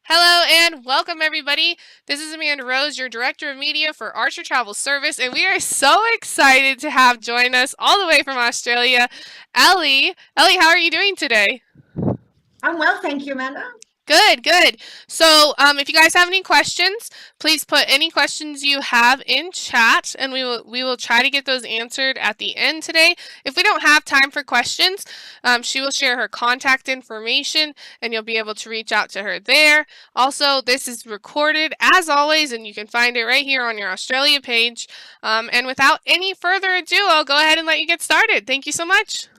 Hello and welcome, everybody. This is Amanda Rose, your Director of Media for Archer Travel Service, and we are so excited to have join us all the way from Australia, Ellie. Ellie, how are you doing today? I'm well, thank you, Amanda. Good, good. So, if you guys have any questions, please put any questions you have in chat, and we will try to get those answered at the end today. If we don't have time for questions, she will share her contact information, and you'll be able to reach out to her there. Also, this is recorded as always, and you can find it right here on your Australia page. And without any further ado, I'll go ahead and let you get started. Thank you so much.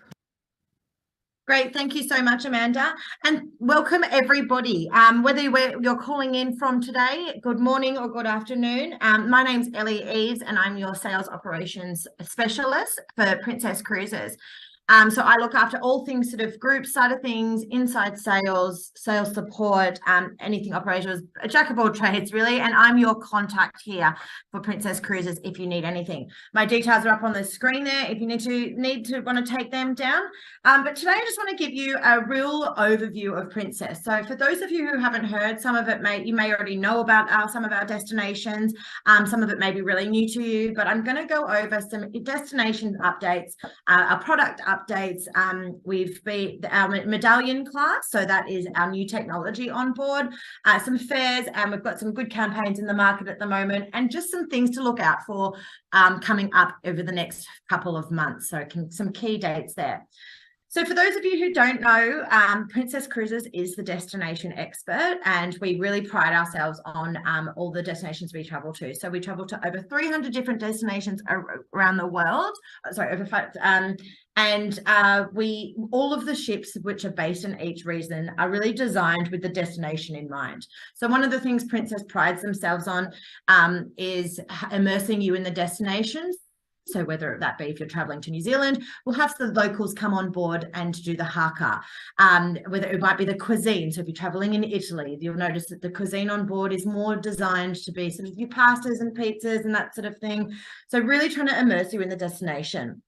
Great, thank you so much, Amanda, and welcome everybody. Whether you're calling in from today, good morning or good afternoon. My name's Ellie Eves, and I'm your sales operations specialist for Princess Cruises. So I look after all things sort of group side of things, inside sales, sales support, anything operations, a jack of all trades really, and I'm your contact here for Princess Cruises if you need anything. My details are up on the screen there if you need to want to take them down. But today I just want to give you a real overview of Princess. So for those of you who haven't heard, some of it you may already know about some of our destinations. Some of it may be really new to you, but I'm going to go over some destination updates, our product updates. We've been our medallion class, so that is our new technology on board, some fairs, and we've got some good campaigns in the market at the moment, and just some things to look out for coming up over the next couple of months. So some key dates there. So for those of you who don't know, Princess Cruises is the destination expert, and we really pride ourselves on all the destinations we travel to. So we travel to over 300 different destinations around the world. Sorry, over five. And all of the ships which are based in each region are really designed with the destination in mind. So one of the things Princess prides themselves on is immersing you in the destinations. So whether that be if you're traveling to New Zealand, we'll have the locals come on board and do the haka. Whether it might be the cuisine. So if you're traveling in Italy, you'll notice that the cuisine on board is more designed to be sort of your pastas and pizzas and that sort of thing. So really trying to immerse you in the destination.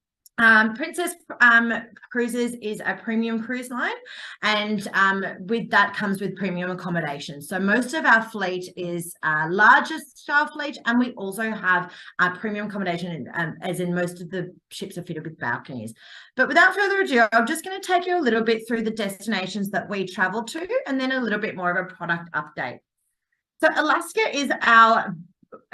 Princess Cruises is a premium cruise line, and with that comes with premium accommodation. So most of our fleet is largest style fleet, and we also have premium accommodation, as in most of the ships are fitted with balconies. But without further ado, I'm just going to take you a little bit through the destinations that we travel to, and then a little bit more of a product update. So Alaska is our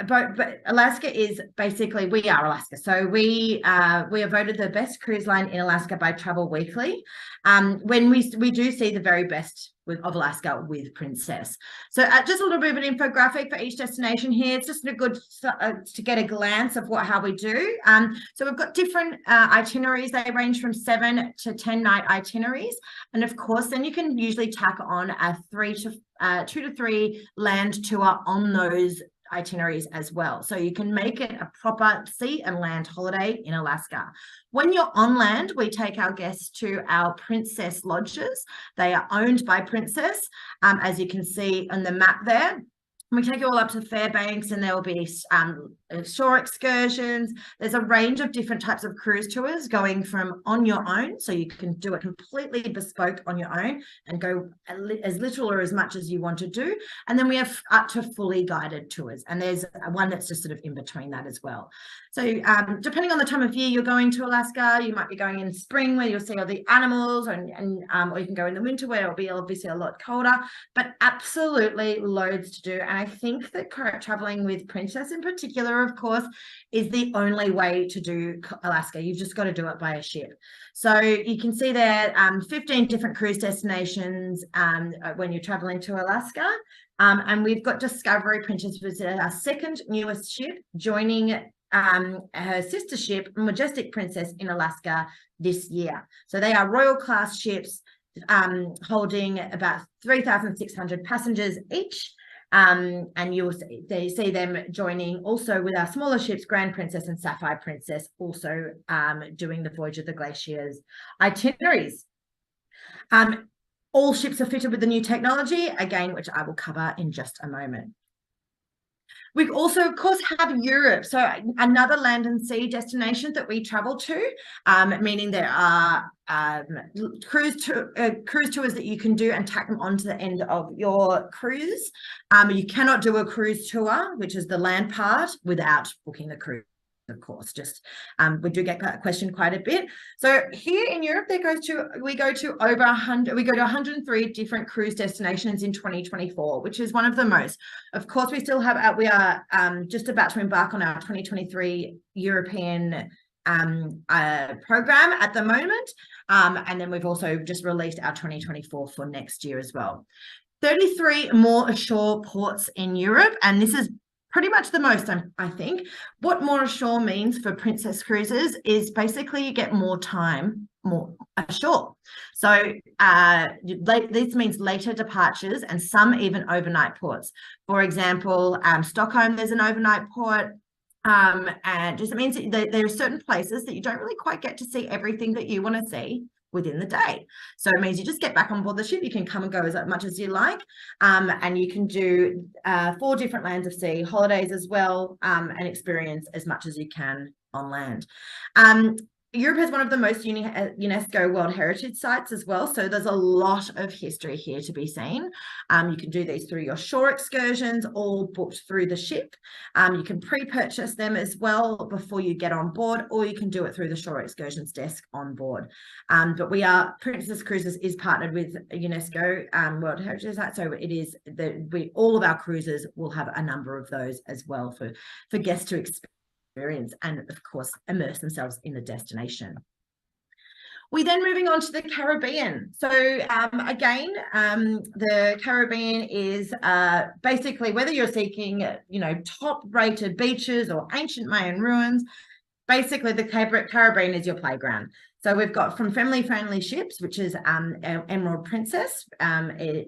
but Alaska is basically, we are Alaska. So we are voted the best cruise line in Alaska by Travel Weekly. When we do see the very best of Alaska with Princess. So just a little bit of an infographic for each destination here. It's just a good to get a glance of how we do. So we've got different itineraries. They range from 7 to 10 night itineraries, and of course, then you can usually tack on a 2 to 3 land tour on those itineraries as well. So you can make it a proper sea and land holiday in Alaska. When you're on land, we take our guests to our Princess lodges. They are owned by Princess, as you can see on the map there. We take you all up to Fairbanks, and there will be shore excursions. There's a range of different types of cruise tours, going from on your own, so you can do it completely bespoke on your own and go as little or as much as you want to do. And then we have up to fully guided tours, and there's one that's just sort of in between that as well. So depending on the time of year you're going to Alaska, you might be going in spring where you'll see all the animals, or you can go in the winter where it'll be obviously a lot colder, but absolutely loads to do. And I think that traveling with Princess in particular, of course, is the only way to do Alaska. You've just got to do it by a ship. So you can see there 15 different cruise destinations when you're traveling to Alaska. And we've got Discovery Princess, which is our second newest ship, joining her sister ship, Majestic Princess, in Alaska this year. So they are royal class ships holding about 3,600 passengers each. And they see them joining also with our smaller ships, Grand Princess and Sapphire Princess, also doing the Voyage of the Glaciers itineraries. All ships are fitted with the new technology, again, which I will cover in just a moment. We also, of course, have Europe. So another land and sea destination that we travel to, meaning there are cruise tours that you can do and tack them onto the end of your cruise. You cannot do a cruise tour, which is the land part, without booking the cruise. Of course, just we do get questioned quite a bit. So here in Europe, we go to 103 different cruise destinations in 2024, which is one of the most. Of course, we are just about to embark on our 2023 European program at the moment, and then we've also just released our 2024 for next year as well. 33 more ashore ports in Europe, and this is pretty much the most, I think. What more ashore means for Princess Cruises is basically you get more time more ashore. So this means later departures and some even overnight ports. For example, Stockholm, there's an overnight port. And just it means that there are certain places that you don't really quite get to see everything that you want to see within the day. So it means you just get back on board the ship. You can come and go as much as you like. And you can do 4 different lands of sea holidays as well, and experience as much as you can on land. Europe has one of the most UNESCO World Heritage Sites as well. So there's a lot of history here to be seen. You can do these through your shore excursions, all booked through the ship. You can pre-purchase them as well before you get on board, or you can do it through the shore excursions desk on board. But Princess Cruises is partnered with UNESCO World Heritage Site. So it is all of our cruises will have a number of those as well for guests to experience and of course immerse themselves in the destination. We then moving on to the Caribbean. So again, the Caribbean is basically whether you're seeking top-rated beaches or ancient Mayan ruins, basically the Caribbean is your playground. So we've got from family-friendly ships, which is Emerald Princess,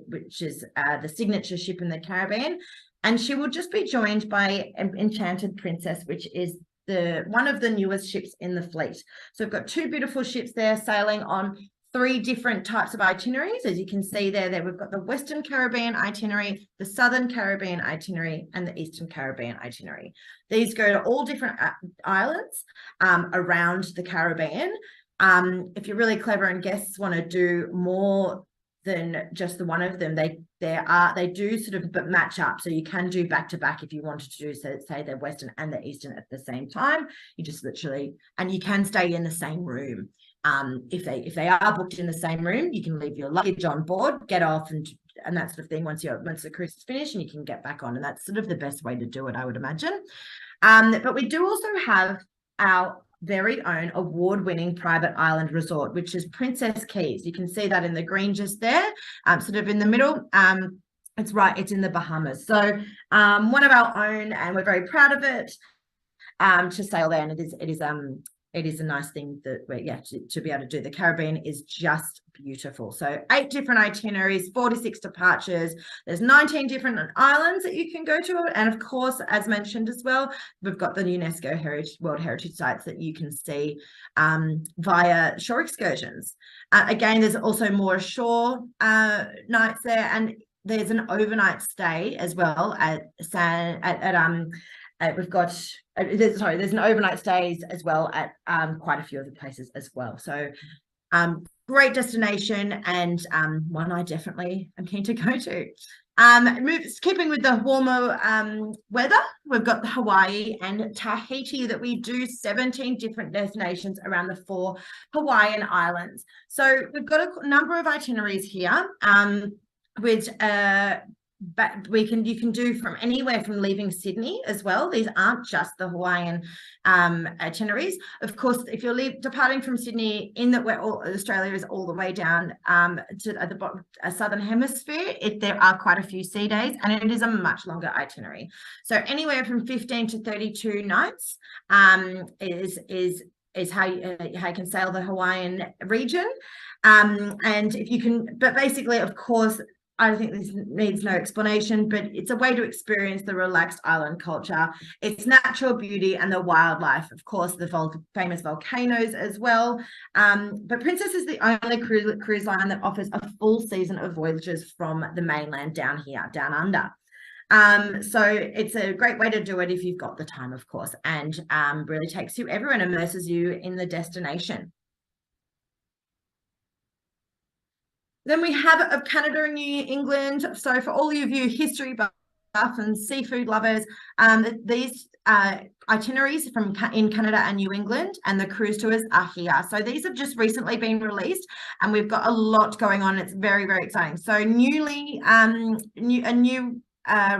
which is the signature ship in the Caribbean. And she will just be joined by Enchanted Princess, which is one of the newest ships in the fleet. So we've got 2 beautiful ships there sailing on 3 different types of itineraries. As you can see there we've got the Western Caribbean itinerary, the Southern Caribbean itinerary, and the Eastern Caribbean itinerary. These go to all different islands around the Caribbean. If you're really clever and guests want to do more than just the one of them, they do sort of but match up, so you can do back to back if you wanted to do say the Western and the Eastern at the same time. You just literally, and you can stay in the same room. If they are booked in the same room, you can leave your luggage on board, get off and that sort of thing once the cruise is finished, and you can get back on, and that's sort of the best way to do it, I would imagine. But we do also have our very own award-winning private island resort, which is Princess Keys. You can see that in the green just there, sort of in the middle. It's in the Bahamas. So one of our own, and we're very proud of it to sail there. And it is a nice thing that to be able to do. The Caribbean is just beautiful. So 8 different itineraries, 46 departures. There's 19 different islands that you can go to. And of course, as mentioned as well, we've got the UNESCO World Heritage Sites that you can see via shore excursions. Again, there's also more shore nights there, and there's an overnight stay as well there's an overnight stays as well at quite a few of the places as well. So great destination, and one I definitely am keen to go to. Keeping with the warmer weather, we've got Hawaii and Tahiti that we do 17 different destinations around the 4 Hawaiian islands. So we've got a number of itineraries here, which you can do from anywhere from leaving Sydney as well. These aren't just the Hawaiian itineraries. Of course, if you're departing from Sydney, Australia is all the way down to the southern hemisphere, there are quite a few sea days, and it is a much longer itinerary. So anywhere from 15 to 32 nights is how you can sail the Hawaiian region. And if you can, but basically, of course, I think this needs no explanation, but it's a way to experience the relaxed island culture, its natural beauty and the wildlife, of course, the famous volcanoes as well. But Princess is the only cruise line that offers a full season of voyages from the mainland down under. So it's a great way to do it if you've got the time, of course, and really takes you everywhere and immerses you in the destination. Then we have of Canada and New England. So for all of you history buff and seafood lovers, these itineraries in Canada and New England and the cruise tours are here. So these have just recently been released and we've got a lot going on. It's very, very exciting. So a new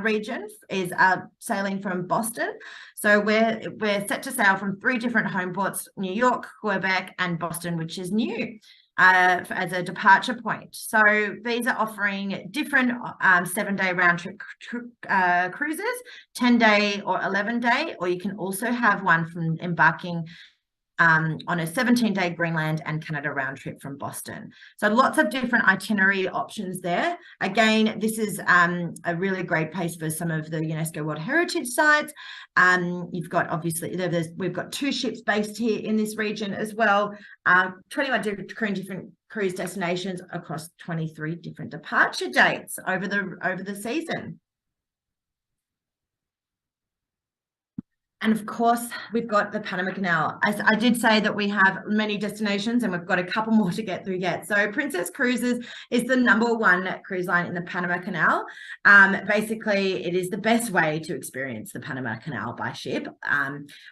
region is sailing from Boston. So we're set to sail from 3 different home ports: New York, Quebec, and Boston, which is new as a departure point. So these are offering different 7-day round trip cruises, 10-day or 11-day, or you can also have one from embarking on a 17-day Greenland and Canada round trip from Boston. So lots of different itinerary options there. Again, this is a really great place for some of the UNESCO World Heritage sites. You've got, obviously, we've got 2 ships based here in this region as well, 21 different cruise destinations across 23 different departure dates over the season. And of course, we've got the Panama Canal. As I did say that we have many destinations and we've got a couple more to get through yet. So Princess Cruises is the #1 cruise line in the Panama Canal. Basically, it is the best way to experience the Panama Canal by ship.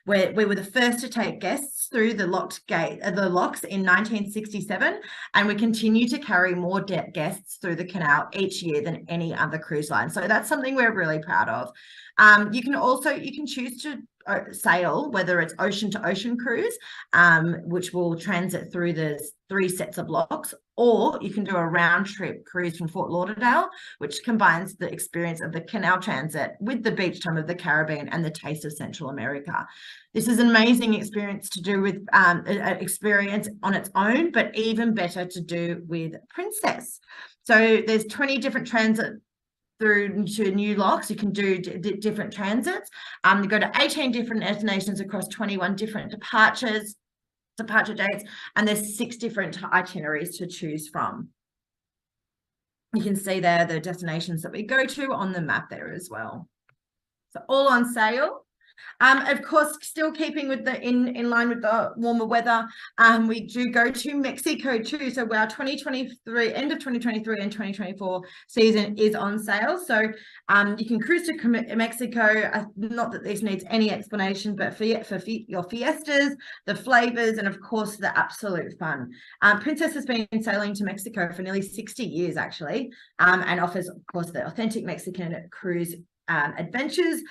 We were the first to take guests through the locks in 1967, and we continue to carry more guests through the canal each year than any other cruise line. So that's something we're really proud of. You can choose to sail, whether it's ocean to ocean cruise, which will transit through the 3 sets of locks, or you can do a round trip cruise from Fort Lauderdale, which combines the experience of the canal transit with the beach time of the Caribbean and the taste of Central America. This is an amazing experience to do with experience on its own, but even better to do with Princess. So there's 20 different transit through to new locks. You can do different transits. You go to 18 different destinations across 21 different departure dates, and there's 6 different itineraries to choose from. You can see there the destinations that we go to on the map there as well. So all on sale. Of course, still keeping with in line with the warmer weather, we do go to Mexico too. So our 2023, end of 2023 and 2024 season is on sale. So you can cruise to Mexico. Not that this needs any explanation, but for your fiestas, the flavors, and of course the absolute fun. Princess has been sailing to Mexico for nearly 60 years actually, and offers, of course, the authentic Mexican cruise adventures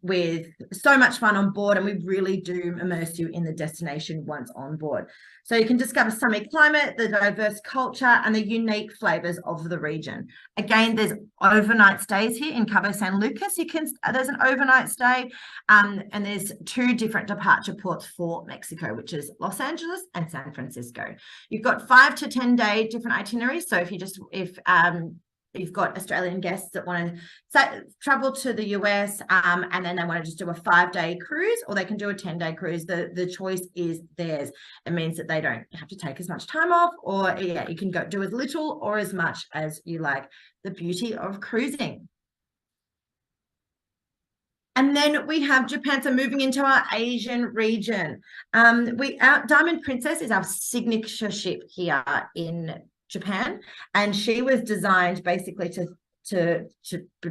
with so much fun on board, and we really do immerse you in the destination once on board. So you can discover sunny climate, the diverse culture, and the unique flavors of the region. Again, there's overnight stays here in Cabo San Lucas. There's an overnight stay, and there's 2 different departure ports for Mexico, which is Los Angeles and San Francisco. You've got 5 to 10-day different itineraries. So if you've got Australian guests that want to travel to the US and then they want to just do a 5-day cruise, or they can do a 10-day cruise. The choice is theirs. It means that they don't have to take as much time off, or you can go do as little or as much as you like. The beauty of cruising. And then we have Japan. So moving into our Asian region, our Diamond Princess is our signature ship here in Japan, and she was designed basically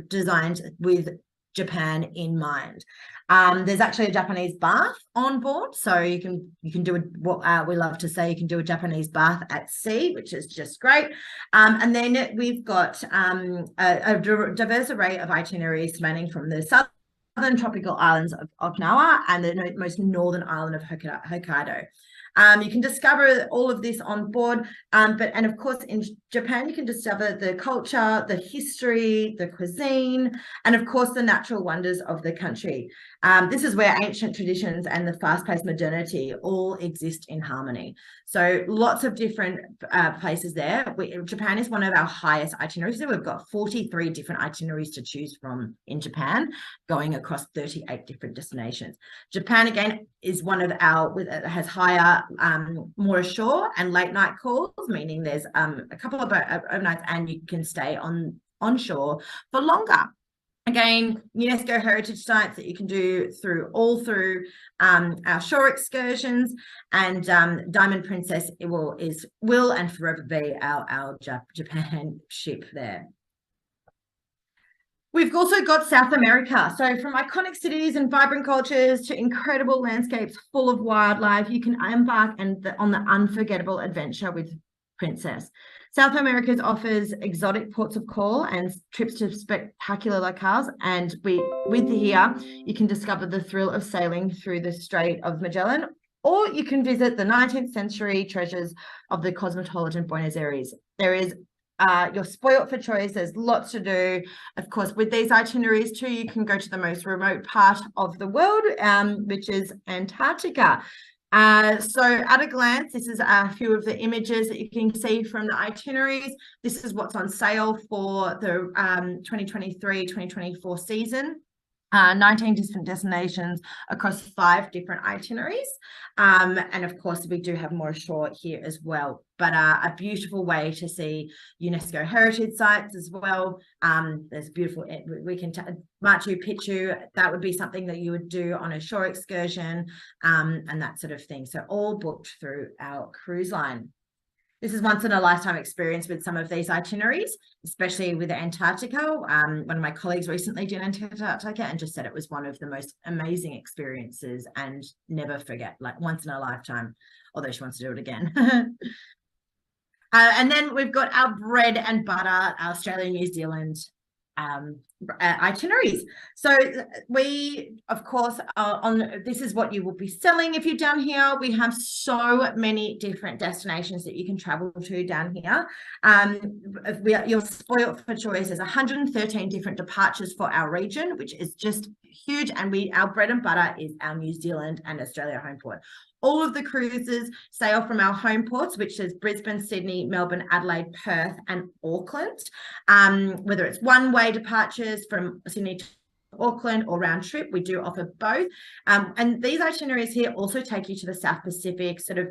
designed with Japan in mind. There's actually a Japanese bath on board, so you can do what we love to say, you can do a Japanese bath at sea, which is just great. And then we've got a diverse array of itineraries spanning from the southern tropical islands of Okinawa and the most northern island of Hokkaido. You can discover all of this on board, and of course in Japan you can discover the culture, the history, the cuisine, and of course the natural wonders of the country. This is where ancient traditions and the fast-paced modernity all exist in harmony. So lots of different places there. Japan is one of our highest itineraries. So we've got 43 different itineraries to choose from in Japan, going across 38 different destinations. Japan, again, is one of has higher more ashore and late night calls, meaning there's a couple of overnights and you can stay on shore for longer. Again, UNESCO heritage sites that you can do through our shore excursions, and Diamond Princess will and forever be our Japan ship there. We've also got South America. So from iconic cities and vibrant cultures to incredible landscapes full of wildlife, you can embark on the unforgettable adventure with Princess. South America offers exotic ports of call and trips to spectacular locales. And with here, you can discover the thrill of sailing through the Strait of Magellan, or you can visit the 19th century treasures of the Cosmopolitan Buenos Aires. You're spoilt for choice. There's lots to do. Of course, with these itineraries too, you can go to the most remote part of the world, which is Antarctica. So at a glance, this is a few of the images that you can see from the itineraries. This is what's on sale for the 2023-2024 season. 19 different destinations across 5 different itineraries. And of course, we do have more ashore here as well, but a beautiful way to see UNESCO heritage sites as well. There's beautiful, Machu Picchu, that would be something that you would do on a shore excursion, and that sort of thing. So all booked through our cruise line. This is once in a lifetime experience with some of these itineraries, especially with Antarctica. One of my colleagues recently did Antarctica and just said it was one of the most amazing experiences and never forget, like once in a lifetime, although she wants to do it again. And then we've got our bread and butter, our Australia, New Zealand itineraries. So we, of course, this is what you will be selling if you're down here. We have so many different destinations that you can travel to down here. You're spoiled for choice. There's 113 different departures for our region, which is just huge. And our bread and butter is our New Zealand and Australia home port. All of the cruises sail from our home ports, which is Brisbane, Sydney, Melbourne, Adelaide, Perth, and Auckland. Whether it's one-way departures from Sydney to Auckland or round trip, we do offer both. And these itineraries here also take you to the South Pacific, sort of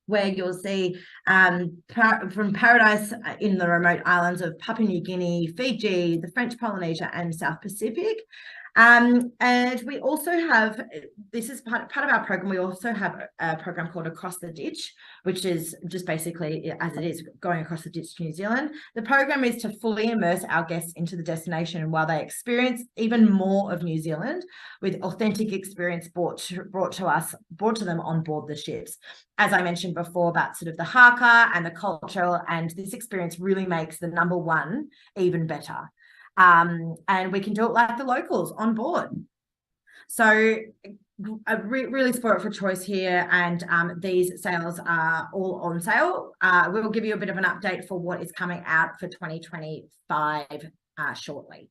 where you'll see from paradise in the remote islands of Papua New Guinea, Fiji, the French Polynesia, and South Pacific. And we also have, this is part of our program, we also have a program called Across the Ditch, which is just basically, as it is, going across the ditch to New Zealand. The program is to fully immerse our guests into the destination while they experience even more of New Zealand, with authentic experience brought to them on board the ships. As I mentioned before about sort of the haka and the cultural, and this experience really makes the number one even better. And we can do it like the locals on board. So really spoiled for choice here, and these sales are all on sale. We'll give you a bit of an update for what is coming out for 2025 shortly.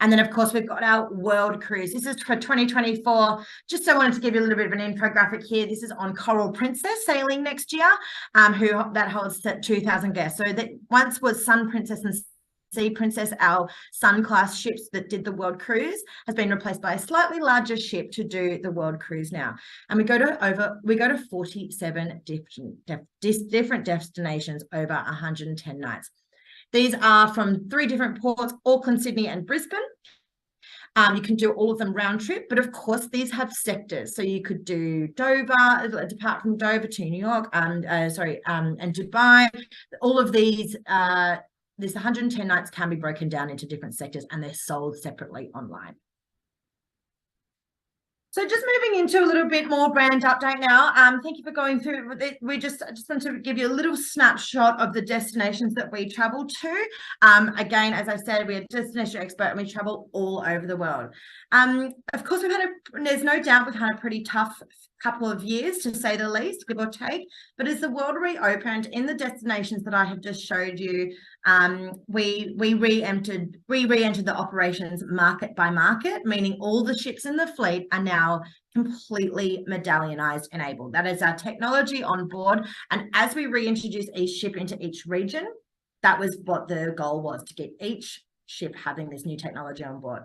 And then, of course, we've got our world cruise. This is for 2024. Just I wanted to give you a little bit of an infographic here. This is on Coral Princess sailing next year, that holds 2,000 guests. So that once was Sun Princess and Sea Princess, our Sun class ships that did the world cruise, has been replaced by a slightly larger ship to do the world cruise now. And we go to 47 different destinations over 110 nights. These are from 3 different ports: Auckland, Sydney, and Brisbane. You can do all of them round trip, but of course these have sectors. So you could do Dover, depart from Dover to New York, and Dubai. All of these. This 110 nights can be broken down into different sectors, and they're sold separately online. So just moving into a little bit more brand update now. Thank you for going through. I just want to give you a little snapshot of the destinations that we travel to. Again, as I said, we're a destination expert and we travel all over the world. Of course, there's no doubt we've had a pretty tough couple of years, to say the least, give or take. But as the world reopened in the destinations that I have just showed you, we re-entered the operations market by market, meaning all the ships in the fleet are now completely medallionized enabled. That is our technology on board. And as we reintroduce each ship into each region, that was what the goal was, to get each ship having this new technology on board.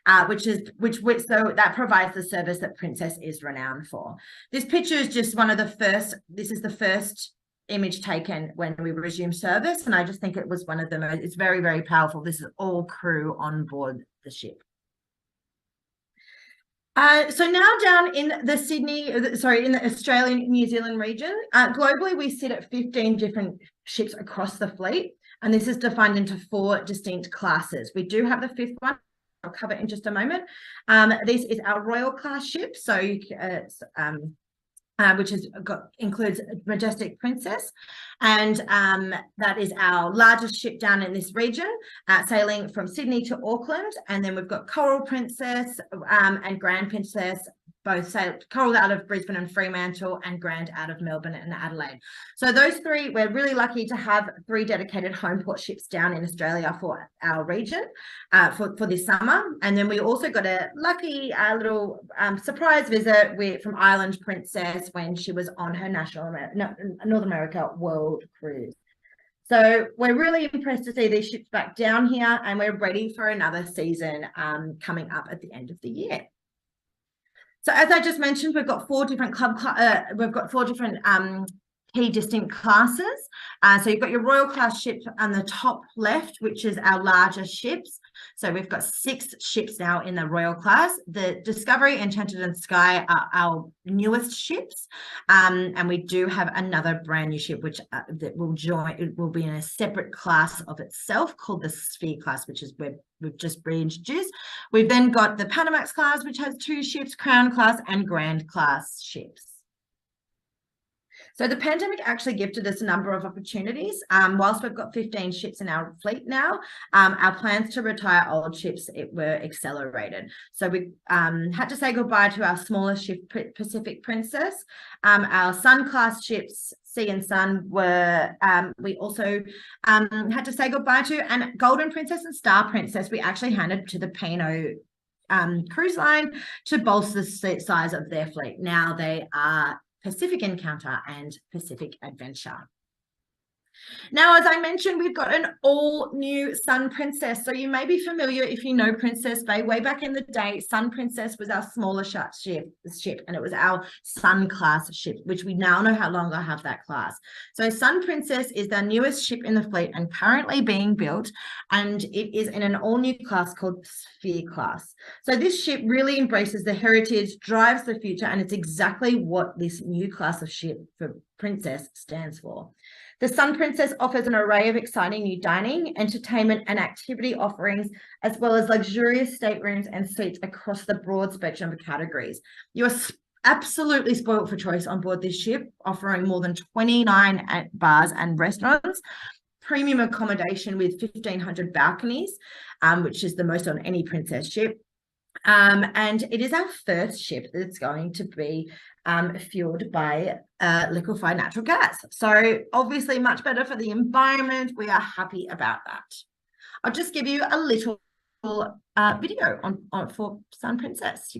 So that provides the service that Princess is renowned for. This picture is just one of the first. This is the first image taken when we resumed service, and I just think it was one of the most. It's very, very powerful. This is all crew on board the ship. So now down in the in the Australian New Zealand region, globally we sit at 15 different ships across the fleet, and this is defined into 4 distinct classes. We do have the 5th one I'll cover in just a moment. This is our Royal class ship, so which includes Majestic Princess, and that is our largest ship down in this region, sailing from Sydney to Auckland. And then we've got Coral Princess and Grand Princess, both sailed. Coral out of Brisbane and Fremantle, and Grand out of Melbourne and Adelaide. So those 3, we're really lucky to have 3 dedicated home port ships down in Australia for our region for this summer. And then we also got a lucky little surprise visit from Island Princess when she was on her North America World Cruise. So we're really impressed to see these ships back down here, and we're ready for another season coming up at the end of the year. So as I just mentioned, we've got 4 different key distinct classes. So you've got your Royal class ship on the top left, which is our largest ships. So we've got 6 ships now in the Royal class. The Discovery, Enchanted and Sky are our newest ships. And we do have another brand new ship, which that will join. It will be in a separate class of itself called the Sphere class, which is where we've just reintroduced. We've then got the Panamax class, which has 2 ships, Crown class and Grand class ships. So the pandemic actually gifted us a number of opportunities. Whilst we've got 15 ships in our fleet now, our plans to retire old ships were accelerated. So we had to say goodbye to our smaller ship, Pacific Princess. Our Sun class ships, Sea and Sun, were we also had to say goodbye to, and Golden Princess and Star Princess we actually handed to the P&O cruise line to bolster the size of their fleet. Now they are Pacific Encounter and Pacific Adventure. Now, as I mentioned, we've got an all-new Sun Princess. So you may be familiar if you know Princess Bay. Way back in the day, Sun Princess was our smaller ship, and it was our Sun class ship, which we now no longer have that class. So Sun Princess is the newest ship in the fleet and currently being built, and it is in an all-new class called Sphere class. So this ship really embraces the heritage, drives the future, and it's exactly what this new class of ship for Princess stands for. The Sun Princess offers an array of exciting new dining, entertainment, and activity offerings, as well as luxurious staterooms and suites across the broad spectrum of categories. You are absolutely spoiled for choice on board this ship, offering more than 29 bars and restaurants, premium accommodation with 1,500 balconies, which is the most on any Princess ship. And it is our first ship that's going to be fueled by liquefied natural gas. So obviously much better for the environment. We are happy about that. I'll just give you a little video on for Sun Princess.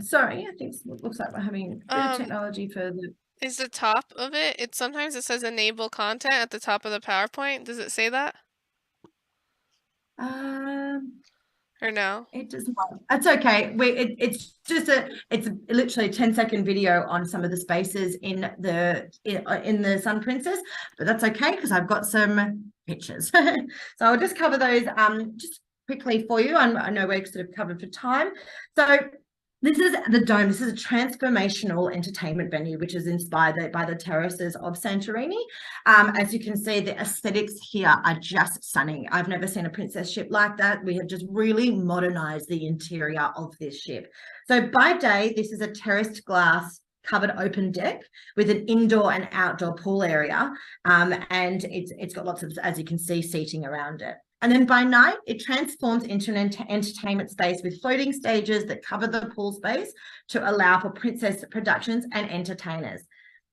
Sorry, I think it looks like we're having a bit of technology for the... Is the top of it, sometimes it says enable content at the top of the PowerPoint. Does it say that? Or no? It does not. That's okay. It's literally a 10-second video on some of the spaces in the Sun Princess, but that's okay because I've got some pictures. So I'll just cover those just quickly for you. I know we're sort of covered for time. So this is the Dome. This is a transformational entertainment venue, which is inspired by the terraces of Santorini. As you can see, the aesthetics here are just stunning. I've never seen a Princess ship like that. We have just really modernized the interior of this ship. So by day, this is a terraced glass covered open deck with an indoor and outdoor pool area. And it's got lots of, as you can see, seating around it. And then by night, it transforms into an entertainment space with floating stages that cover the pool space to allow for Princess productions and entertainers.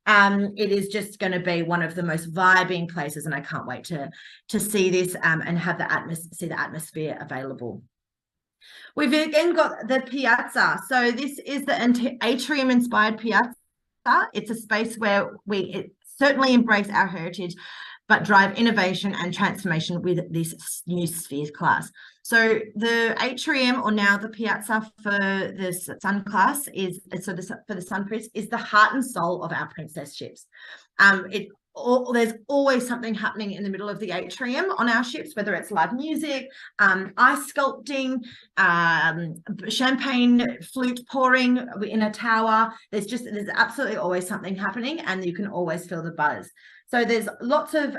It is just going to be one of the most vibing places, and I can't wait to see this and have see the atmosphere available. We've again got the piazza. So this is the atrium-inspired piazza. It's a space where it certainly embrace our heritage, but drive innovation and transformation with this new Spheres class. So the atrium, or now the piazza for the Sun class, for the Sun Prince, is the heart and soul of our princess ships. There's always something happening in the middle of the atrium on our ships, whether it's live music, ice sculpting, champagne flute pouring in a tower. There's absolutely always something happening, and you can always feel the buzz. So there's lots of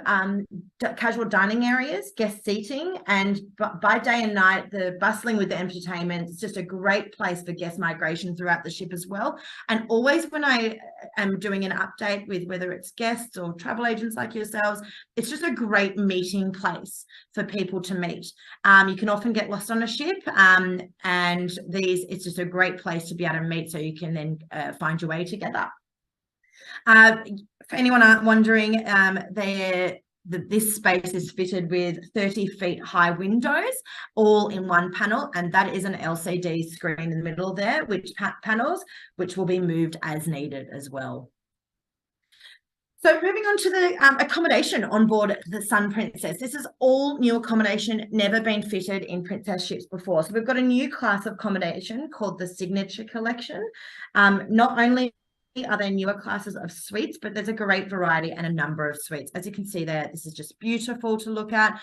casual dining areas, guest seating, and by day and night, the bustling with the entertainment. It's just a great place for guest migration throughout the ship as well. And always when I am doing an update with whether it's guests or travel agents like yourselves, it's just a great meeting place for people to meet. You can often get lost on a ship, and it's just a great place to be able to meet, so you can then find your way together. For anyone wondering, this space is fitted with 30 feet high windows, all in one panel, and that is an LCD screen in the middle there, which will be moved as needed as well. So moving on to the accommodation on board the Sun Princess. This is all new accommodation, never been fitted in princess ships before. So we've got a new class of accommodation called the Signature Collection. Not only are there newer classes of suites, but there's a great variety and a number of suites. As you can see there, this is just beautiful to look at.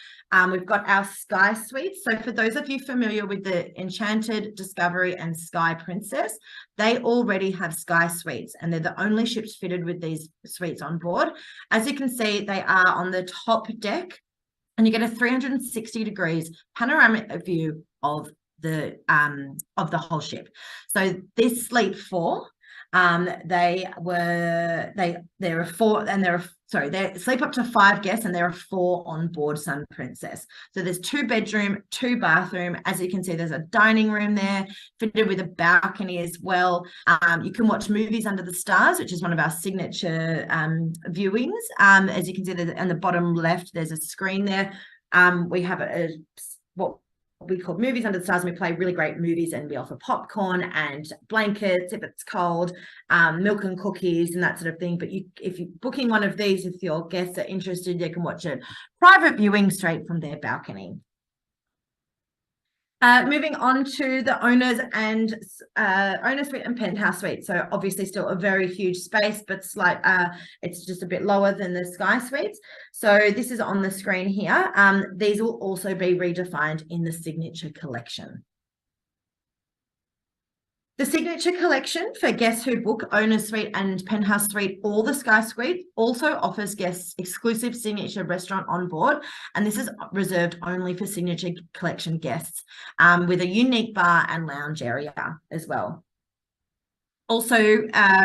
We've got our Sky Suites. So for those of you familiar with the Enchanted, Discovery and Sky Princess, they already have Sky Suites, and they're the only ships fitted with these suites on board. As you can see, they are on the top deck, and you get a 360 degrees panoramic view of the whole ship. So this Sleep 4, they sleep up to 5 guests, and there are 4 on board Sun Princess. So there's 2 bedroom, 2 bathroom. As you can see, there's a dining room there fitted with a balcony as well. You can watch movies under the stars, which is one of our signature viewings. As you can see, on the bottom left, there's a screen there. We have what we call movies under the stars, and we play really great movies, and we offer popcorn and blankets if it's cold, milk and cookies and that sort of thing. But if you're booking one of these, if your guests are interested, you can watch a private viewing straight from their balcony. Moving on to the owners suite and penthouse suite. So obviously still a very huge space, but it's just a bit lower than the Sky Suites. So this is on the screen here. These will also be redefined in the Signature Collection. The Signature Collection, for guests who book Owner's Suite and Penthouse Suite or the Sky Suite, also offers guests exclusive signature restaurant on board, and this is reserved only for Signature Collection guests, with a unique bar and lounge area as well. Also,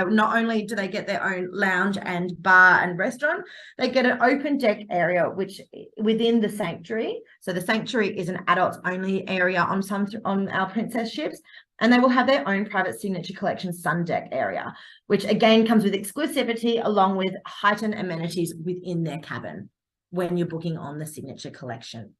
not only do they get their own lounge and bar and restaurant, they get an open deck area which within the sanctuary. So the sanctuary is an adults only area on our princess ships, and they will have their own private Signature Collection sun deck area, which again comes with exclusivity along with heightened amenities within their cabin when you're booking on the Signature Collection.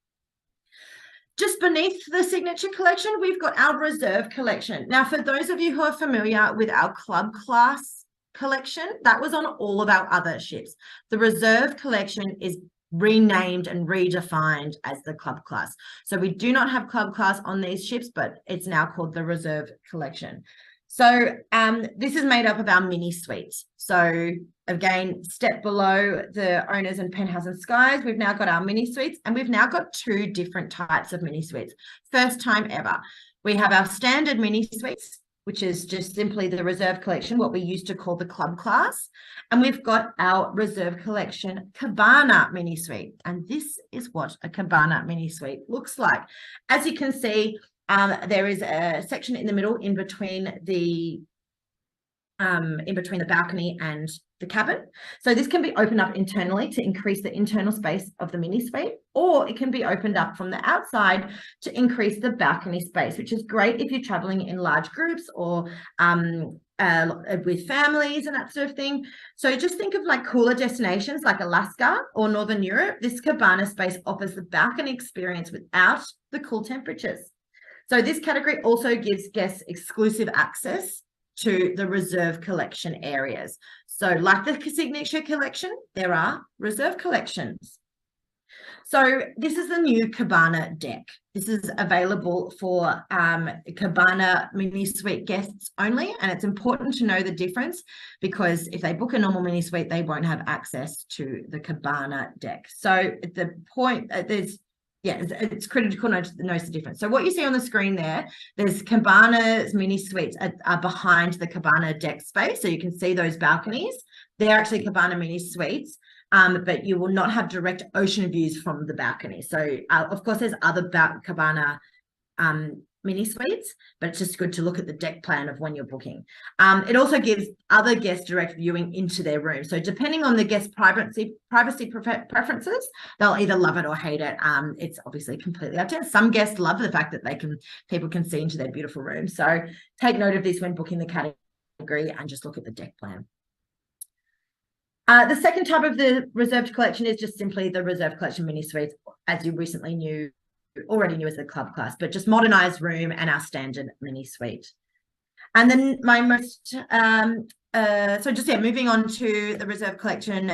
Just beneath the Signature Collection, we've got our Reserve Collection. Now, for those of you who are familiar with our Club Class collection, that was on all of our other ships. The Reserve Collection is renamed and redefined as the Club Class. So we do not have Club Class on these ships, but it's now called the Reserve Collection. So this is made up of our mini suites. So again, step below the Owners and Penthouse and Skies, we've now got our mini suites, and we've now got 2 different types of mini suites. First time ever. We have our standard mini suites, which is just simply the Reserve Collection, what we used to call the Club Class. And we've got our Reserve Collection Cabana mini suite. And this is what a Cabana mini suite looks like. As you can see, there is a section in the middle in between the balcony and the cabin. So this can be opened up internally to increase the internal space of the mini suite, or it can be opened up from the outside to increase the balcony space, which is great if you're traveling in large groups or with families and that sort of thing. So just think of like cooler destinations like Alaska or Northern Europe. This cabana space offers the balcony experience without the cool temperatures. So this category also gives guests exclusive access to the reserve collection areas. So like the signature collection, there are reserve collections. So this is the new Cabana deck. This is available for Cabana mini suite guests only, and it's important to know the difference because if they book a normal mini suite, they won't have access to the Cabana deck. So the point it's critical to notice the difference. So what you see on the screen there's Cabana's mini suites are behind the Cabana deck space, so you can see those balconies. They're actually Cabana mini suites. But you will not have direct ocean views from the balcony. So, of course, there's other Cabana mini suites, but it's just good to look at the deck plan of when you're booking. It also gives other guests direct viewing into their room. So depending on the guest privacy preferences, they'll either love it or hate it. It's obviously completely up to them. Some guests love the fact that people can see into their beautiful room. So take note of this when booking the category and just look at the deck plan. The second type of the reserved collection is just simply the reserved collection mini suites, as you already knew as the club class, but just modernized room and our standard mini suite. And then moving on to the reserved collection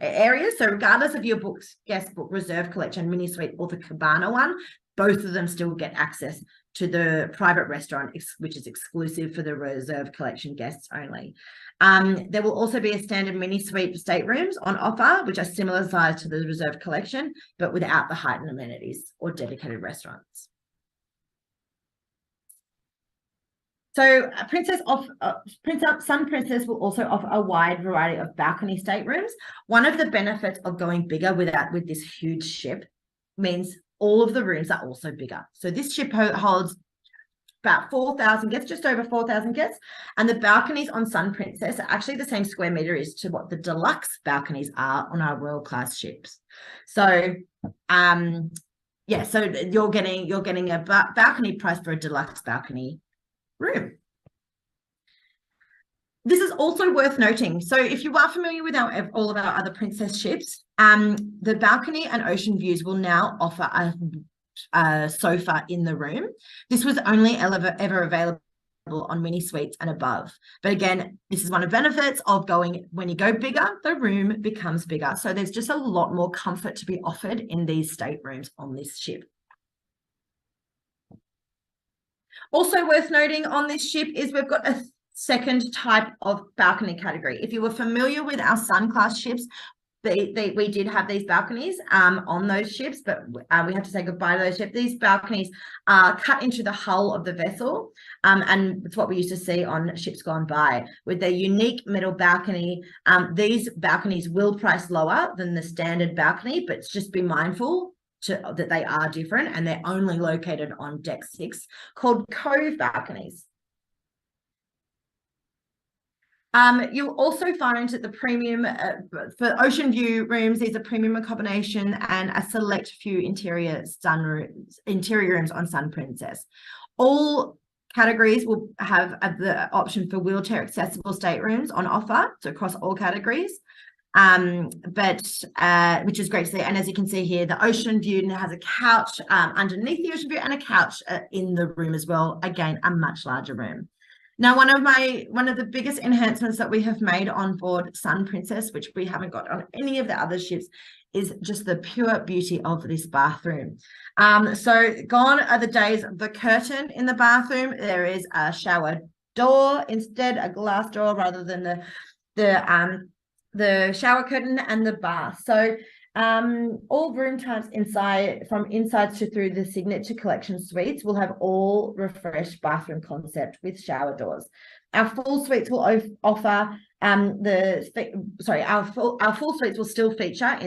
areas. So regardless of your guest book reserved collection mini suite or the Cabana one, both of them still get access to the private restaurant, which is exclusive for the reserved collection guests only. There will also be a standard mini suite staterooms on offer, which are similar size to the reserved collection, but without the heightened amenities or dedicated restaurants. So Sun Princess will also offer a wide variety of balcony staterooms. One of the benefits of going bigger with this huge ship means all of the rooms are also bigger. So this ship holds about 4,000 guests, just over 4,000 guests. And the balconies on Sun Princess are actually the same square meter as to what the deluxe balconies are on our world-class ships. So, so you're getting a balcony price for a deluxe balcony room. This is also worth noting. So if you are familiar with all of our other Princess ships, the balcony and ocean views will now offer a sofa in the room. This was only ever available on mini suites and above. But again, this is one of the benefits of when you go bigger, the room becomes bigger. So there's just a lot more comfort to be offered in these staterooms on this ship. Also worth noting on this ship is we've got a second type of balcony category. If you were familiar with our Sun class ships, we did have these balconies on those ships, but we had to say goodbye to those ships. These balconies are cut into the hull of the vessel, and it's what we used to see on ships gone by. With their unique middle balcony, these balconies will price lower than the standard balcony, but just be mindful that they are different, and they're only located on deck 6, called cove balconies. You'll also find that the premium for ocean view rooms, these are premium accommodation and a select few interior rooms on Sun Princess. All categories will have the option for wheelchair accessible staterooms on offer, so across all categories. Which is great to see. And as you can see here, the ocean view has a couch underneath the ocean view and a couch in the room as well. Again, a much larger room. Now, one of the biggest enhancements that we have made on board Sun Princess, which we haven't got on any of the other ships, is just the pure beauty of this bathroom. So gone are the days of the curtain in the bathroom. There is a shower door instead, a glass door rather than the shower curtain and the bath. So all room types from inside to through the signature collection suites will have all refreshed bathroom concept with shower doors. Our full suites will offer our full suites will still feature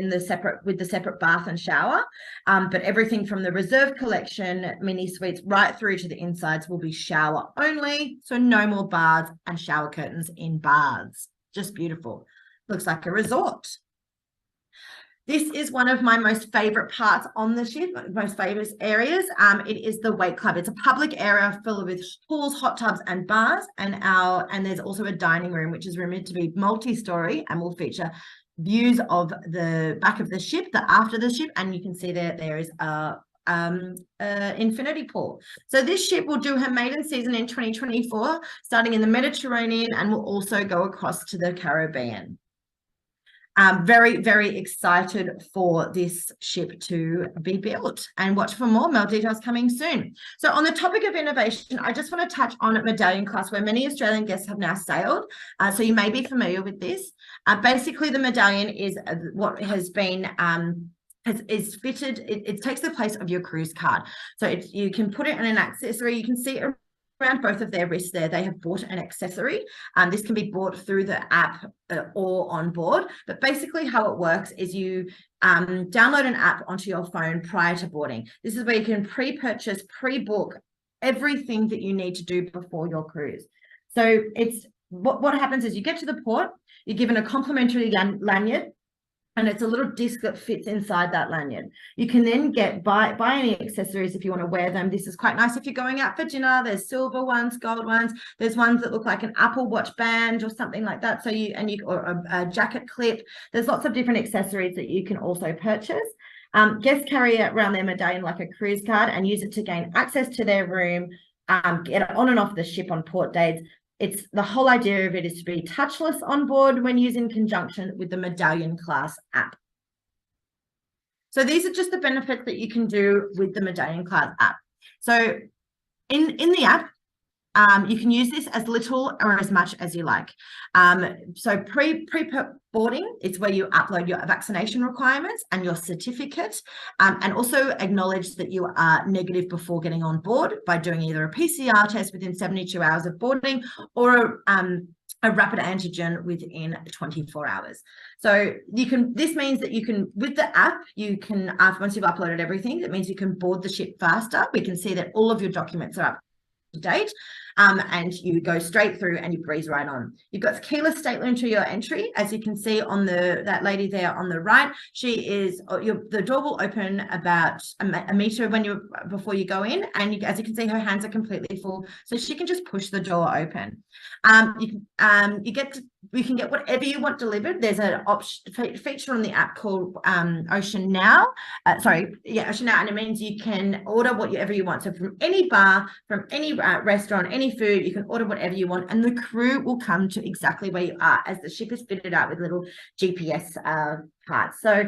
with the separate bath and shower, but everything from the reserve collection mini suites right through to the insides will be shower only, so no more baths and shower curtains in baths. Just beautiful. Looks like a resort. This is one of my most favorite parts on the ship, most favorite areas. It is the wake club. It's a public area filled with pools, hot tubs, and bars. And there's also a dining room, which is rumored to be multi-story and will feature views of the back of the ship, the aft of the ship. And you can see there is a infinity pool. So this ship will do her maiden season in 2024, starting in the Mediterranean, and will also go across to the Caribbean. Very, very excited for this ship to be built, and watch for more details coming soon. So on the topic of innovation, I just want to touch on medallion class, where many Australian guests have now sailed. So you may be familiar with this. Basically, the medallion is what has been is fitted. It takes the place of your cruise card. So you can put it in an accessory. You can see it around both of their wrists there. They have bought an accessory. This can be bought through the app or on board. But basically how it works is you download an app onto your phone prior to boarding. This is where you can pre-purchase, pre-book everything that you need to do before your cruise. So it's what happens is you get to the port, you're given a complimentary lanyard, and it's a little disc that fits inside that lanyard. You can then buy any accessories if you want to wear them. This is quite nice if you're going out for dinner. There's silver ones, gold ones. There's ones that look like an Apple Watch band or something like that. So or a jacket clip. There's lots of different accessories that you can also purchase. Guests carry it around their medallion like a cruise card and use it to gain access to their room, get on and off the ship on port dates. It's the whole idea of it is to be touchless on board when used in conjunction with the Medallion Class app. So these are just the benefits that you can do with the Medallion Class app. So in the app, you can use this as little or as much as you like. So pre-boarding, it's where you upload your vaccination requirements and your certificate, and also acknowledge that you are negative before getting on board by doing either a PCR test within 72 hours of boarding or a rapid antigen within 24 hours. So this means that you can, with the app, you can, once you've uploaded everything, that means you can board the ship faster. We can see that all of your documents are up to date, and you go straight through and you breeze right on. You've got keyless state entry your entry, as you can see on that lady there on the right. She is the door will open about a meter before you go in, and as you can see, her hands are completely full, so she can just push the door open. You can get whatever you want delivered. There's an feature on the app called Ocean Now. Ocean Now, and it means you can order whatever you want. So from any bar, from any restaurant, any food, you can order whatever you want, and the crew will come to exactly where you are, as the ship is fitted out with little GPS parts. So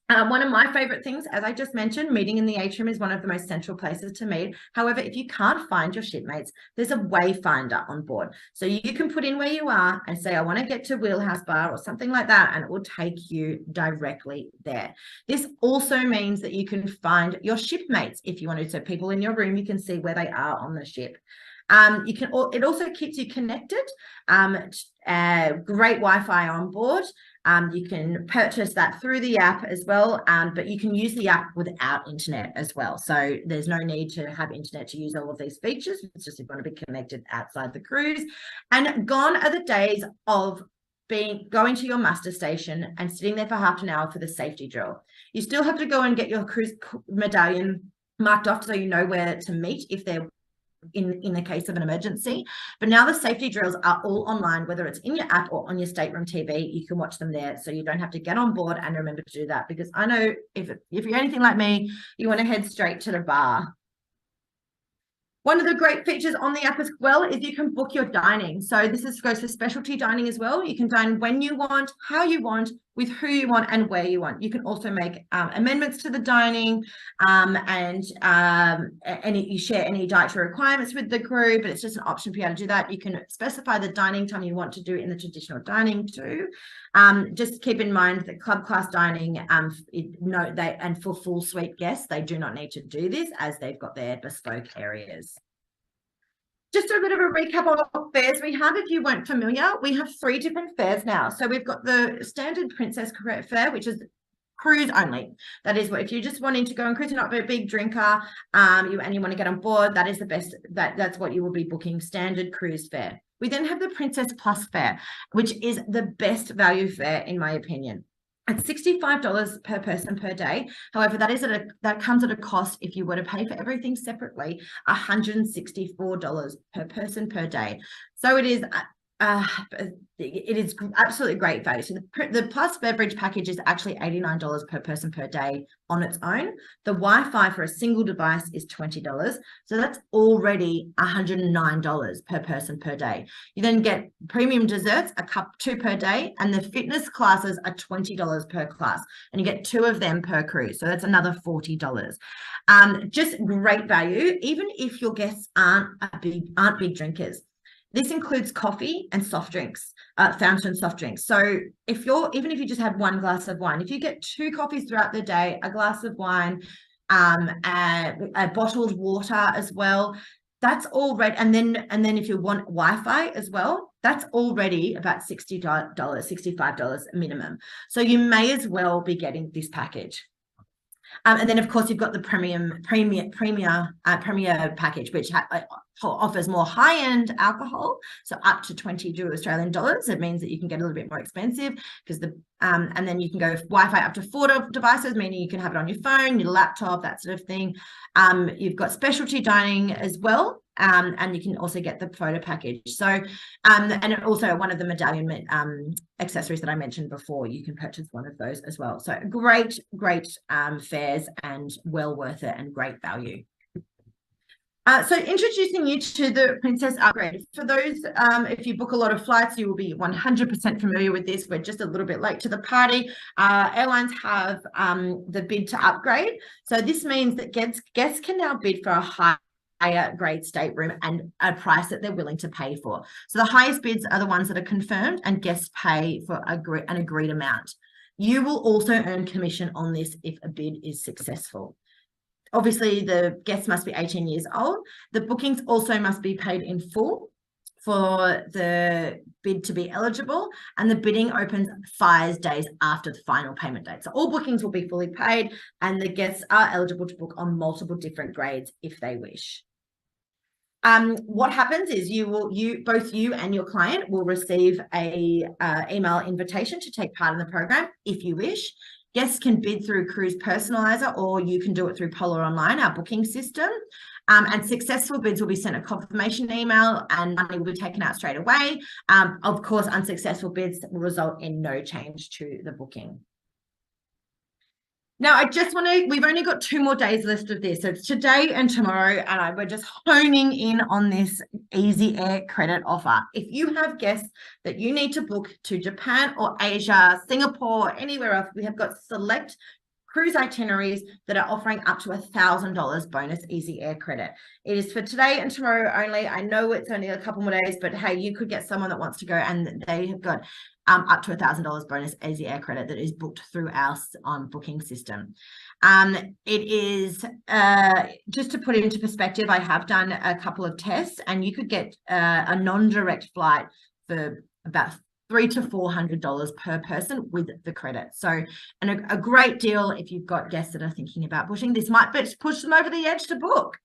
one of my favorite things, as I just mentioned, meeting in the atrium is one of the most central places to meet. However, if you can't find your shipmates, there's a wayfinder on board. So you can put in where you are and say, I want to get to Wheelhouse Bar or something like that, and it will take you directly there. This also means that you can find your shipmates if you wanted to. People in your room, you can see where they are on the ship. It also keeps you connected. Great Wi-Fi on board. You can purchase that through the app as well, but you can use the app without internet as well. So there's no need to have internet to use all of these features. It's just if you want to be connected outside the cruise. And gone are the days of going to your muster station and sitting there for half an hour for the safety drill. You still have to go and get your cruise medallion marked off so you know where to meet if they're in the case of an emergency. But now the safety drills are all online, whether it's in your app or on your stateroom TV. You can watch them there, so you don't have to get on board and remember to do that, because I know if you're anything like me, you want to head straight to the bar. One of the great features on the app as well is you can book your dining. So this goes for specialty dining as well. You can dine when you want, how you want, with who you want, and where you want. You can also make amendments to the dining, and you share any dietary requirements with the crew, but it's just an option for you to do that. You can specify the dining time you want to do in the traditional dining too. Just keep in mind that club class dining, and for full suite guests, they do not need to do this, as they've got their bespoke areas. Just a bit of a recap on what fares we have. If you weren't familiar, we have 3 different fares now. So we've got the standard Princess fare, which is cruise only. That is what, if you're just wanting to go and cruise, you're not a big drinker, and you want to get on board, that is the best. That's what you will be booking, standard cruise fare. We then have the Princess Plus fare, which is the best value fare in my opinion. It's $65 per person per day. However, that comes at a cost, if you were to pay for everything separately, $164 per person per day. So it is it is absolutely great value. So the plus beverage package is actually $89 per person per day on its own. The Wi-Fi for a single device is $20. So that's already $109 per person per day. You then get premium desserts, a cup 2 per day, and the fitness classes are $20 per class, and you get 2 of them per cruise. So that's another $40. Just great value, even if your guests aren't big drinkers. This includes coffee and soft drinks, fountain soft drinks. So even if you just have 1 glass of wine, if you get 2 coffees throughout the day, a glass of wine, a bottled water as well, that's already, and then if you want Wi-Fi as well, that's already about $60, $65 minimum. So you may as well be getting this package. And then, of course, you've got the Premier package, which offers more high-end alcohol, so up to 22 Australian dollars. It means that you can get a little bit more expensive because and then you can go Wi-Fi up to 4 devices, meaning you can have it on your phone, your laptop, that sort of thing. You've got specialty dining as well. And you can also get the photo package. So, and also one of the medallion accessories that I mentioned before, you can purchase one of those as well. So great fares and well worth it and great value. So introducing you to the Princess Upgrade. For those, if you book a lot of flights, you will be 100% familiar with this. We're just a little bit late to the party. Airlines have the bid to upgrade. So this means that guests can now bid for a higher grade stateroom and a price that they're willing to pay for. So the highest bids are the ones that are confirmed, and guests pay for an agreed amount. You will also earn commission on this if a bid is successful. Obviously, the guests must be 18 years old. The bookings also must be paid in full for the bid to be eligible, and the bidding opens 5 days after the final payment date. So all bookings will be fully paid, and the guests are eligible to book on multiple different grades if they wish. What happens is both you and your client will receive a email invitation to take part in the program if you wish. Guests can bid through Cruise Personalizer, or you can do it through Polar Online, our booking system. And successful bids will be sent a confirmation email, and money will be taken out straight away. Of course, unsuccessful bids will result in no change to the booking. Now, we've only got 2 more days left of this. So it's today and tomorrow, and we're just honing in on this Easy Air credit offer. If you have guests that you need to book to Japan or Asia, Singapore, anywhere else, we have got select cruise itineraries that are offering up to $1,000 bonus Easy Air credit. It is for today and tomorrow only. I know it's only a couple more days, but hey, you could get someone that wants to go, and they have got up to $1,000 bonus Easy Air credit that is booked through our booking system. It is just to put it into perspective, I have done a couple of tests, and you could get a non-direct flight for about $300 to $400 per person with the credit. So, and a great deal if you've got guests that are thinking about booking. This might push them over the edge to book.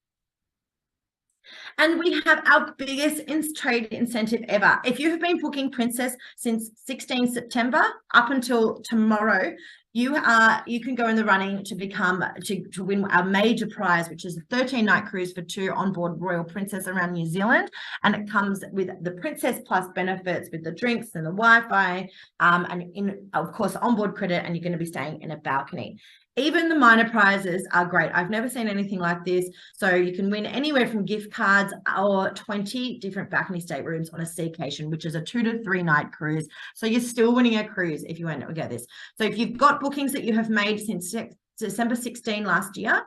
And we have our biggest trade incentive ever. If you have been booking Princess since 16 September up until tomorrow, you can go in the running to win our major prize, which is a 13-night cruise for 2 on board Royal Princess around New Zealand. And it comes with the Princess Plus benefits with the drinks and the Wi-Fi, and of course, onboard credit, and you're going to be staying in a balcony. Even the minor prizes are great. I've never seen anything like this. So you can win anywhere from gift cards or 20 different balcony staterooms on a Seacation, which is a 2 to 3 night cruise. So you're still winning a cruise if you want to get this. So if you've got bookings that you have made since December 16 last year,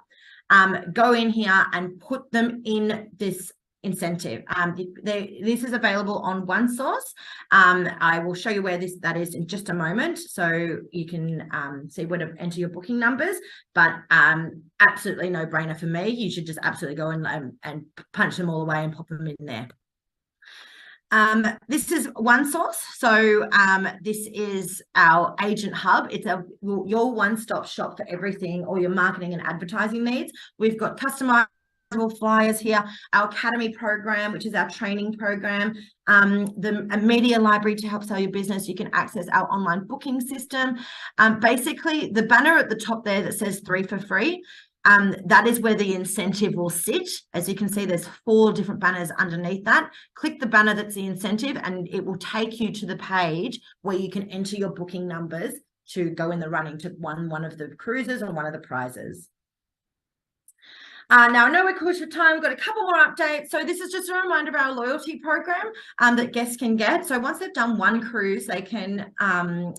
go in here and put them in this incentive. This is available on OneSource. I will show you where that is in just a moment, so you can see where to enter your booking numbers. But absolutely no brainer for me. You should just absolutely go and punch them all away and pop them in there. This is OneSource. So this is our agent hub. It's your one-stop shop for everything, all your marketing and advertising needs. We've got customized flyers here, our academy program, which is our training program, a media library to help sell your business. You can access our online booking system. Basically, the banner at the top there that says 3 for free, that is where the incentive will sit. As you can see, there's 4 different banners underneath that. Click the banner that's the incentive and it will take you to the page where you can enter your booking numbers to go in the running to one of the cruises or one of the prizes. Now, I know we're close for time. We've got a couple more updates. So this is just a reminder of our loyalty program that guests can get. So once they've done one cruise, they can,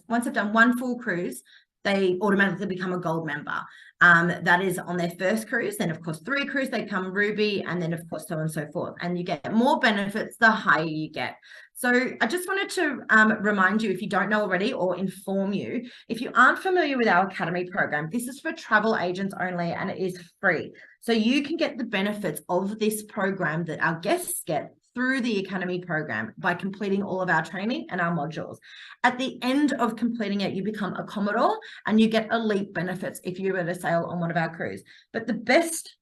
once they've done one full cruise, they automatically become a gold member. That is on their first cruise. Then, of course, 3 cruise, they come ruby, and then, of course, so on and so forth. And you get more benefits the higher you get. So I just wanted to remind you, if you don't know already, or inform you, if you aren't familiar with our Academy program, this is for travel agents only, and it is free. So you can get the benefits of this program that our guests get through the Academy program by completing all of our training and our modules. At the end of completing it, you become a Commodore and you get elite benefits if you were to sail on one of our cruises. But the best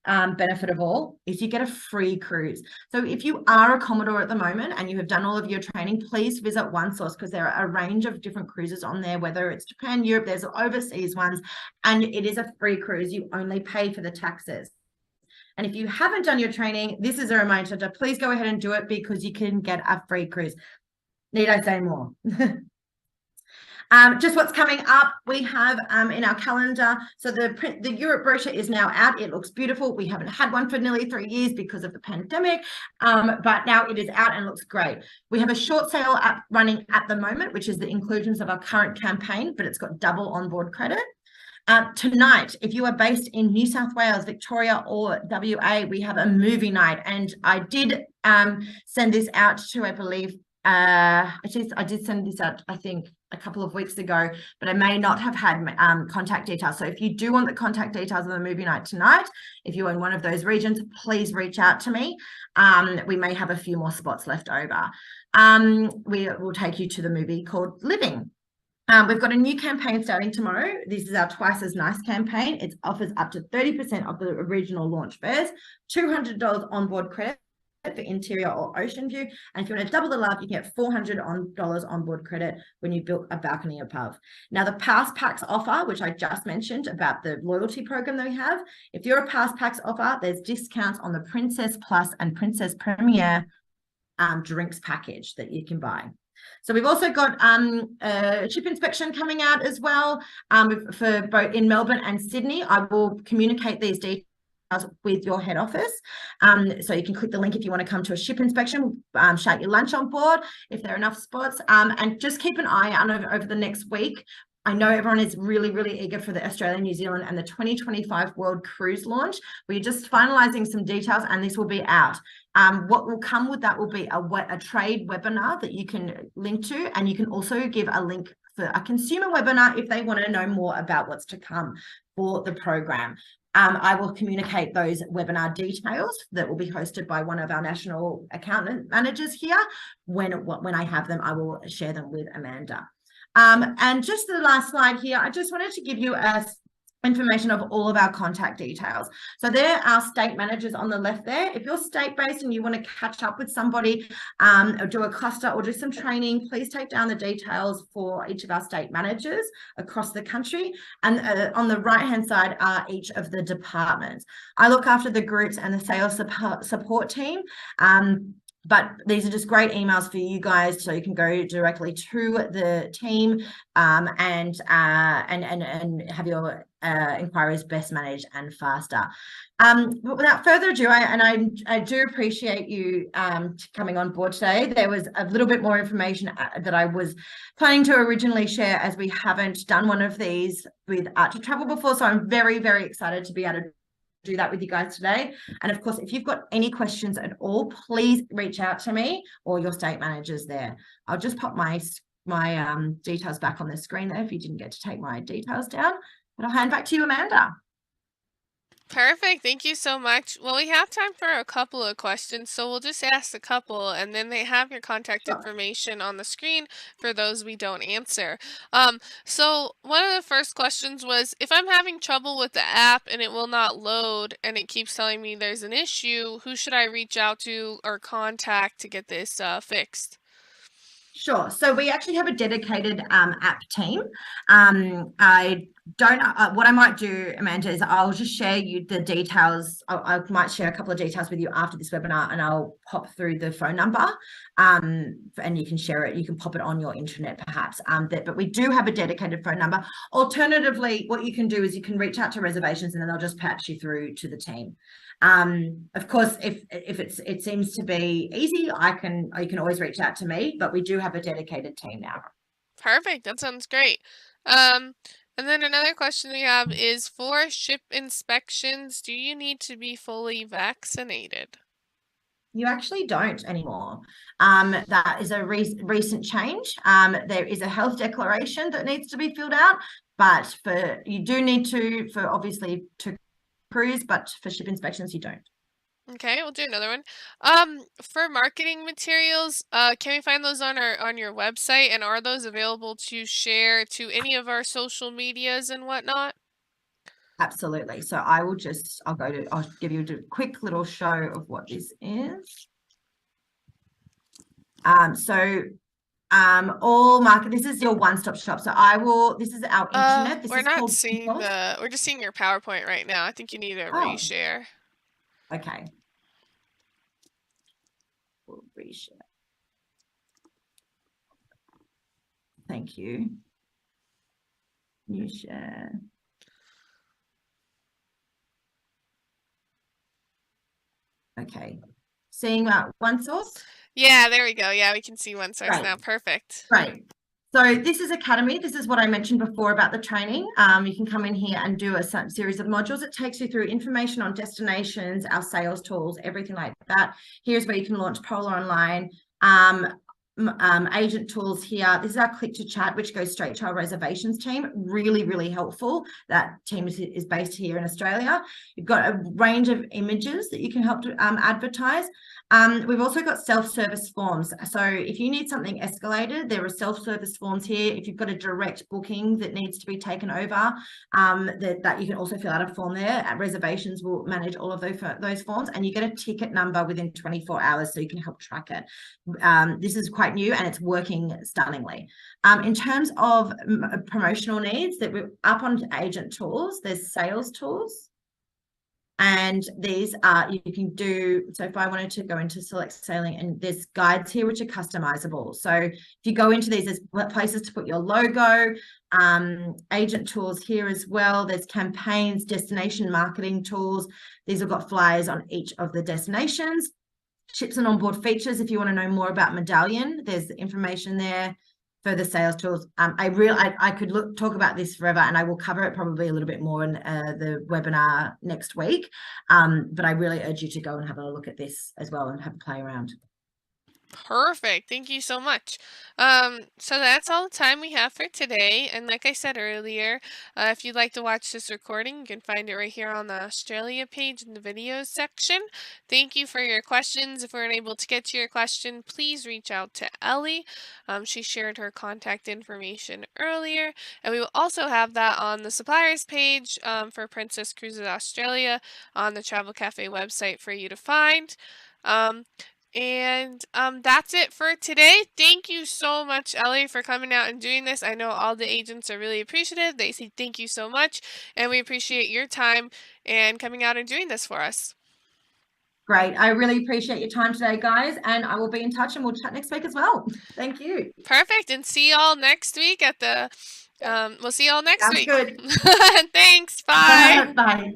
benefit of all is you get a free cruise. So if you are a Commodore at the moment and you have done all of your training, please visit OneSource, because there are a range of different cruises on there, whether it's Japan, Europe, there's overseas ones, and it is a free cruise. You only pay for the taxes. And if you haven't done your training, this is a reminder to please go ahead and do it, because you can get a free cruise. Need I say more? Just what's coming up, we have in our calendar. So the Europe brochure is now out. It looks beautiful. We haven't had one for nearly 3 years because of the pandemic, but now it is out and looks great. We have a short sale running at the moment, which is the inclusions of our current campaign, but it's got double onboard credit. Tonight, if you are based in New South Wales, Victoria, or WA, we have a movie night. And I did send this out to, I believe, I did send this out, I think, a couple of weeks ago, but I may not have had contact details. So if you do want the contact details of the movie night tonight, if you're in one of those regions, please reach out to me. We may have a few more spots left over. We will take you to the movie called Living. We've got a new campaign starting tomorrow. This is our Twice as Nice campaign. It offers up to 30% of the original launch fares, $200 onboard credit for interior or ocean view. And if you want to double the love, you can get $400 onboard credit when you build a balcony above. Now, the Pass Packs offer, which I just mentioned about the loyalty program that we have, if you're a Pass Packs offer, there's discounts on the Princess Plus and Princess Premier drinks package that you can buy. So we've also got a ship inspection coming out as well for both in Melbourne and Sydney. I will communicate these details with your head office. So you can click the link if you want to come to a ship inspection, shout your lunch on board if there are enough spots, and just keep an eye on over the next week. I know everyone is really, really eager for the Australia, New Zealand and the 2025 World Cruise launch. We're just finalising some details and this will be out. What will come with that will be a trade webinar that you can link to, and you can also give a link for a consumer webinar if they want to know more about what's to come for the program. I will communicate those webinar details that will be hosted by one of our national accountant managers here. When I have them, I will share them with Amanda. And just the last slide here, I just wanted to give you information of all of our contact details. So there are state managers on the left there. If you're state-based and you want to catch up with somebody or do a cluster or do some training, please take down the details for each of our state managers across the country. And on the right-hand side are each of the departments. I look after the groups and the sales support team. But these are just great emails for you guys, so you can go directly to the team and have your inquiries best managed and faster. But without further ado, I do appreciate you coming on board today. There was a little bit more information that I was planning to originally share, as we haven't done one of these with Art to Travel before, so I'm very, very excited to be able to do that with you guys today. And of course, if you've got any questions at all, please reach out to me or your state managers there. I'll just pop my details back on the screen there if you didn't get to take my details down, but I'll hand back to you, Amanda. Perfect. Thank you so much. Well, we have time for a couple of questions, so we'll just ask a couple, and then they have your contact information on the screen for those we don't answer. So one of the first questions was, if I'm having trouble with the app and it will not load and it keeps telling me there's an issue, who should I reach out to or contact to get this fixed? Sure. So we actually have a dedicated app team. don't what I might do, Amanda, is I'll just share you the details. I might share a couple of details with you after this webinar, and I'll pop through the phone number, and you can share it. You can pop it on your internet perhaps. But we do have a dedicated phone number. Alternatively, what you can do is you can reach out to reservations, and then they'll just patch you through to the team. Of course, if it seems to be easy, you can always reach out to me, but we do have a dedicated team now. Perfect. That sounds great. And then another question we have is, for ship inspections, do you need to be fully vaccinated? You actually don't anymore. That is a recent change. There is a health declaration that needs to be filled out, but you do need to, for obviously to cruise, but for ship inspections, you don't. Okay, we'll do another one. For marketing materials, can we find those on your website, and are those available to share to any of our social medias and whatnot? Absolutely. So I'll give you a quick little show of what this is. All market, this is your one-stop shop. So this is our internet. This We're is not called seeing we're just seeing your PowerPoint right now. I think you need to reshare. Okay. We'll reshare. Thank you. New share. Okay. Seeing one source? Yeah, there we go. Yeah, we can see one source now. Perfect. Right. So this is Academy. This is what I mentioned before about the training. You can come in here and do a series of modules. It takes you through information on destinations, our sales tools, everything like that. Here's where you can launch Polar Online. Agent tools here. This is our click to chat, which goes straight to our reservations team. Really, really helpful. That team is based here in Australia. You've got a range of images that you can help to advertise. We've also got self-service forms. So if you need something escalated, there are self-service forms here. If you've got a direct booking that needs to be taken over, that you can also fill out a form there. Reservations will manage all of those forms, and you get a ticket number within 24 hours so you can help track it. This is quite new and it's working stunningly. In terms of promotional needs, that we're up on agent tools, there's sales tools. And these are, you can do, so if I wanted to go into select sailing, and there's guides here which are customizable. So if you go into these, there's places to put your logo, agent tools here as well. There's campaigns, destination marketing tools. These have got flyers on each of the destinations. Ships and onboard features. If you want to know more about Medallion, there's information there. Further sales tools. I could talk about this forever, and I will cover it probably a little bit more in the webinar next week. But I really urge you to go and have a look at this as well and have a play around. Perfect. Thank you so much. So that's all the time we have for today. And like I said earlier, if you'd like to watch this recording, you can find it right here on the Australia page in the videos section. Thank you for your questions. If we're unable to get to your question, please reach out to Ellie. She shared her contact information earlier. And we will also have that on the suppliers page for Princess Cruises Australia on the Travel Cafe website for you to find. And that's it for today. Thank you so much, Ellie, for coming out and doing this. I know all the agents are really appreciative. They say thank you so much, and we appreciate your time and coming out and doing this for us. Great. I really appreciate your time today, guys, and I will be in touch and we'll chat next week as well. Thank you. Perfect. And see y'all next week at the we'll see y'all next week. Sounds good. Thanks. Bye. Bye.